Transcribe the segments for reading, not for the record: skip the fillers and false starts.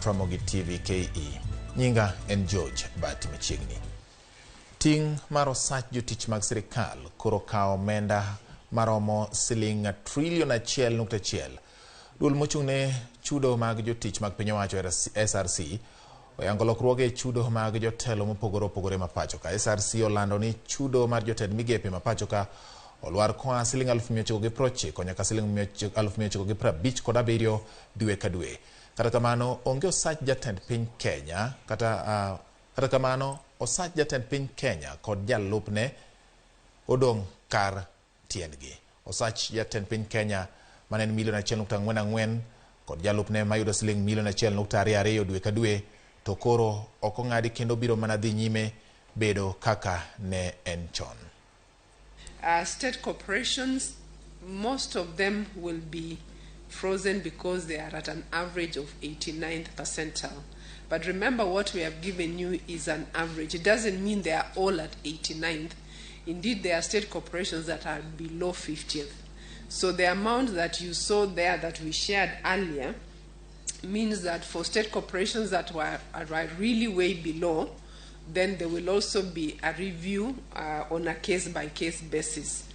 Ramogi TV KE. Nyinga en George Bati Machiegni. Ting mar Osach jotich mag sirikal koro kao omenda maromo siling $1 trillion. Duol mochung'ne chudo mag jotich mag piny owacho SRC oyango lokruoge chudo mag jotelo mopogore opogore mapacho ka. SRC olando ni chudo mar jotend migepe mapacho ka olwar koa siling 990 nyaka siling 957 dwe ka dwe. Kata kamano onge osach jatend piny Kenya osach jatend piny Kenya kod jalupne odong' kar tiendgi. Osach jatend piny Kenya manen $1.44 kod jalupne mayudo siling $1.22 dwe ka dwe to koro ok ong'adi kendo biro mana dhi nyime bedo kaka ne en chon. State corporations, most of them will be frozen because they are at an average of 89th percentile. But remember, what we have given you is an average. It doesn't mean they are all at 89th. Indeed, there are state corporations that are below 50th. So the amount that you saw there that we shared earlier means that for state corporations that are really way below, then there will also be a review on a case-by-case basis.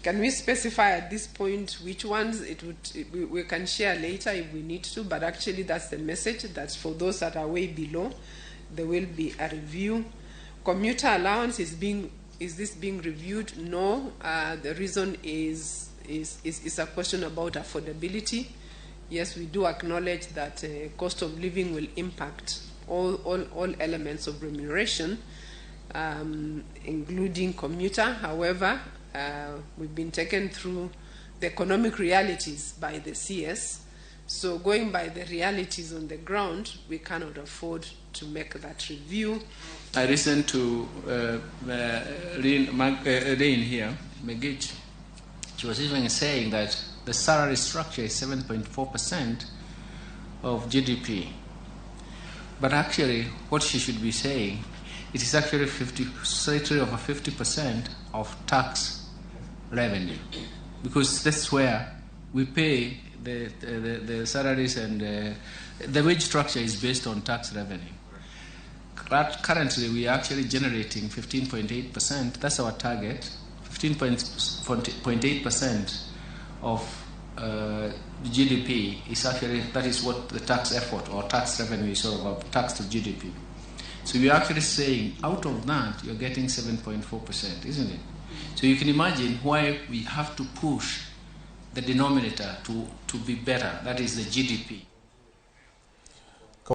Can we specify at this point which ones we can share later if we need to, but actually that's the message, that for those that are way below, there will be a review. Commuter allowance, is this being reviewed? No. The reason is a question about affordability. Yes, we do acknowledge that cost of living will impact all elements of remuneration, including commuter. However, we've been taken through the economic realities by the CS. So going by the realities on the ground, we cannot afford to make that review. I listened to Rain here, Megich. She was even saying that the salary structure is 7.4% of GDP. But actually, what she should be saying, it is actually slightly over 50% of tax revenue, because that's where we pay the salaries, and the wage structure is based on tax revenue. Currently, we are actually generating 15.8%. That's our target. 15.8% of GDP is actually, that is what the tax effort or tax revenue is all about, tax to GDP. So you're actually saying out of that you're getting 7.4%, isn't it? So you can imagine why we have to push the denominator to be better, that is the GDP.